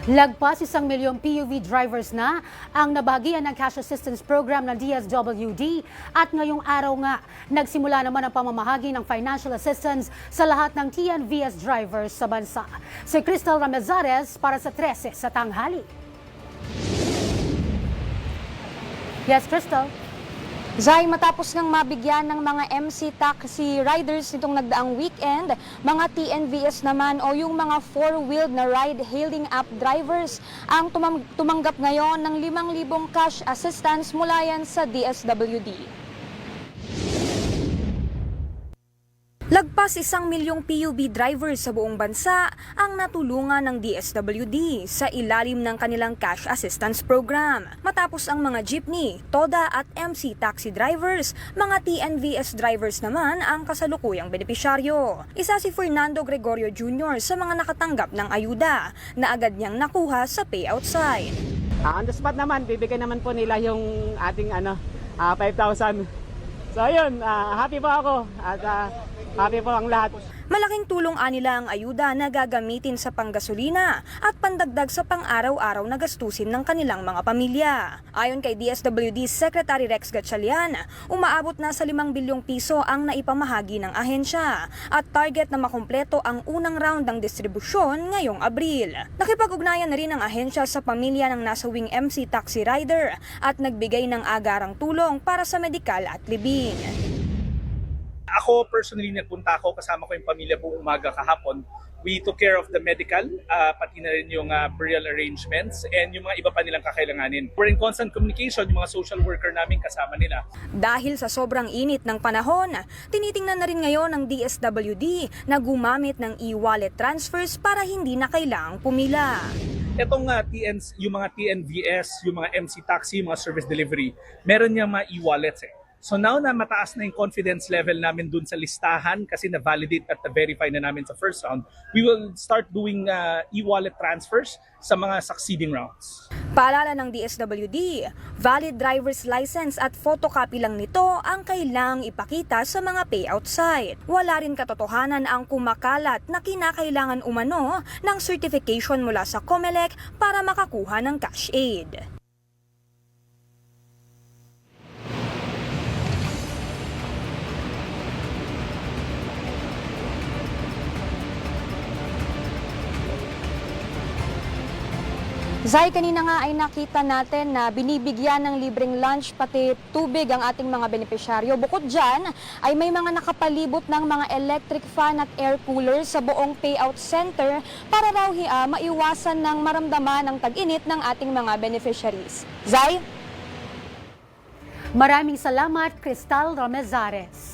Lagpas 1 milyong PUV drivers na ang nabahagian ng Cash Assistance Program ng DSWD at ngayong araw nga nagsimula naman ang pamamahagi ng financial assistance sa lahat ng TNVS drivers sa bansa. Si Crystal Ramezares para sa 13 sa tanghali. Yes, Crystal. Zay, matapos ngang mabigyan ng mga MC taxi riders nitong nagdaang weekend, mga TNVS naman o yung mga four-wheeled na ride-hailing app drivers ang tumanggap ngayon ng 5,000 cash assistance mula yan sa DSWD. Lagpas 1 milyong PUV drivers sa buong bansa ang natulungan ng DSWD sa ilalim ng kanilang cash assistance program. Matapos ang mga jeepney, TODA at MC taxi drivers, mga TNVS drivers naman ang kasalukuyang benepisyaryo. Isa si Fernando Gregorio Jr. sa mga nakatanggap ng ayuda na agad niyang nakuha sa payout side. On the spot naman, bibigyan naman po nila yung ating 5,000. So ayun, happy po ako at happy po ang lahat. Malaking tulong nila ang ayuda na gagamitin sa panggasolina at pandagdag sa pang-araw-araw na gastusin ng kanilang mga pamilya. Ayon kay DSWD Secretary Rex Gatchalian, umaabot na sa 5 bilyong piso ang naipamahagi ng ahensya at target na makumpleto ang unang round ng distribusyon ngayong Abril. Nakipag-ugnayan na rin ang ahensya sa pamilya ng nasawing MC taxi rider at nagbigay ng agarang tulong para sa medikal at libing. Ako personally nagpunta ako, kasama ko yung pamilya buong umaga kahapon. We took care of the medical, pati na rin yung burial arrangements and yung mga iba pa nilang kakailanganin. We're in constant communication, yung mga social worker namin kasama nila. Dahil sa sobrang init ng panahon, tinitingnan na rin ngayon ng DSWD na gumamit ng e-wallet transfers para hindi na kailangang pumila. Itong yung mga TNVS, yung mga MC taxi, yung mga service delivery, meron niya mga e-wallets eh. So now na mataas na yung confidence level namin dun sa listahan kasi na-validate at na-verify na namin sa first round, we will start doing e-wallet transfers sa mga succeeding rounds. Paalala ng DSWD, valid driver's license at photocopy lang nito ang kailangang ipakita sa mga payout site. Wala rin katotohanan ang kumakalat na kinakailangan umano ng certification mula sa COMELEC para makakuha ng cash aid. Zay, kanina nga ay nakita natin na binibigyan ng libreng lunch pati tubig ang ating mga benepisyaryo. Bukod dyan, ay may mga nakapalibot ng mga electric fan at air cooler sa buong payout center para raw maiwasan ng maramdaman ng tag-init ng ating mga beneficiaries. Zay? Maraming salamat, Crystal Ramezares.